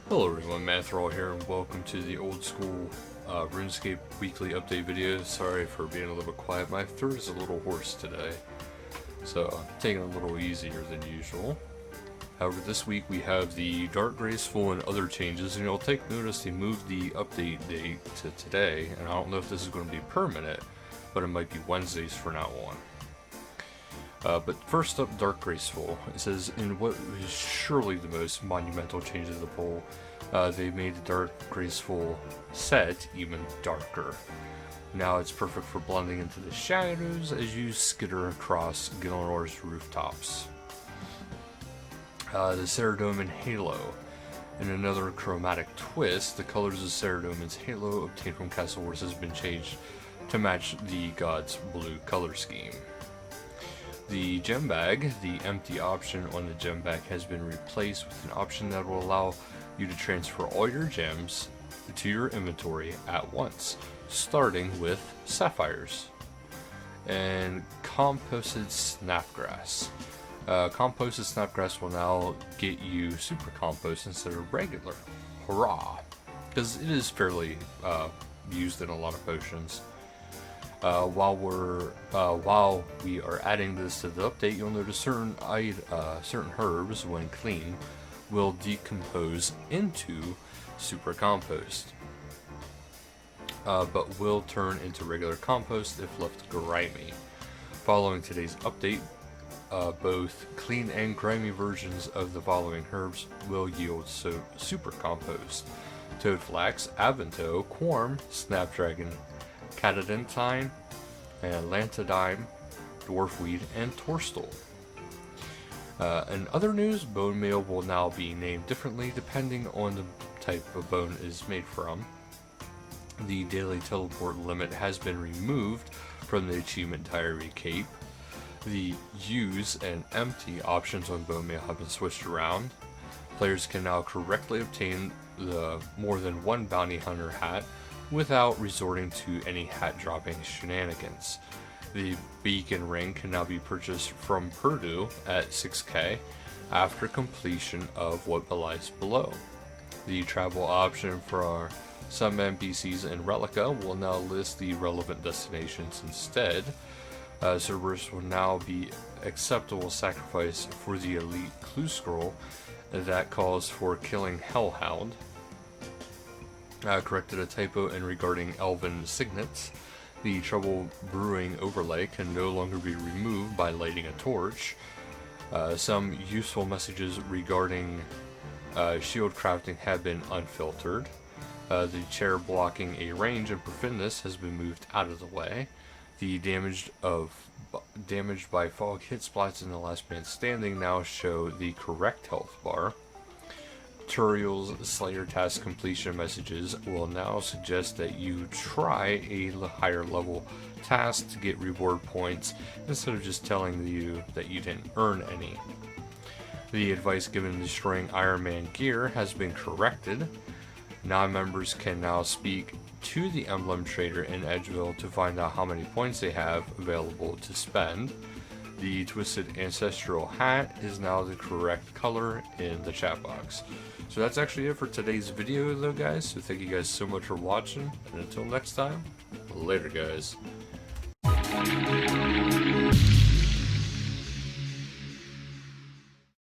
Hello everyone, Manithral here, and welcome to the old school RuneScape weekly update video. Sorry for being a little quiet, my throat is a little hoarse today, so I'm taking it a little easier than usual. However, this week we have the Dark Graceful and other changes, and you'll take notice they moved the update date to today, and I don't know if this is going to be permanent, but it might be Wednesdays from now on. But first up, Dark Graceful. It says, in what is surely the most monumental change of the poll, they made the Dark Graceful set even darker. Now it's perfect for blending into the shadows as you skitter across Gilnor's rooftops. The Ceradomin Halo. In another chromatic twist, the colors of Ceradomin's halo obtained from Castle Wars has been changed to match the god's blue color scheme. The gem bag, the empty option on the gem bag, has been replaced with an option that will allow you to transfer all your gems to your inventory at once, starting with sapphires. And composted snapgrass. Composted snapgrass will now get you super compost instead of regular. Hurrah! Because it is fairly used in a lot of potions. While we are adding this to the update, you'll notice certain herbs, when clean, will decompose into super compost, but will turn into regular compost if left grimy. Following today's update, both clean and grimy versions of the following herbs will yield super compost: toadflax, avento, quorm, snapdragon, catadentine, and lantodime, dwarfweed, and torstal. In other news, bone meal will now be named differently depending on the type of bone it is made from. The daily teleport limit has been removed from the achievement diary cape. The use and empty options on bone meal have been switched around. Players can now correctly obtain the more than one bounty hunter hat without resorting to any hat dropping shenanigans. The beacon ring can now be purchased from Purdue at 6k after completion of what lies below. The travel option for some NPCs in Relica will now list the relevant destinations instead. Cerberus will now be acceptable sacrifice for the elite clue scroll that calls for killing Hellhound. Corrected a typo in regarding Elven signets. The Trouble Brewing overlay can no longer be removed by lighting a torch. Some useful messages regarding shield crafting have been unfiltered. The chair blocking a range and preventiveness has been moved out of the way. The damaged by fog hit splats in the last man standing now show the correct health bar. Turiel's Slayer task completion messages will now suggest that you try a higher level task to get reward points instead of just telling you that you didn't earn any. The advice given in destroying Iron Man gear has been corrected. Non-members can now speak to the emblem trader in Edgeville to find out how many points they have available to spend. The Twisted Ancestral hat is now the correct color in the chat box. So that's actually it for today's video though, guys. So thank you guys so much for watching, and until next time, later guys.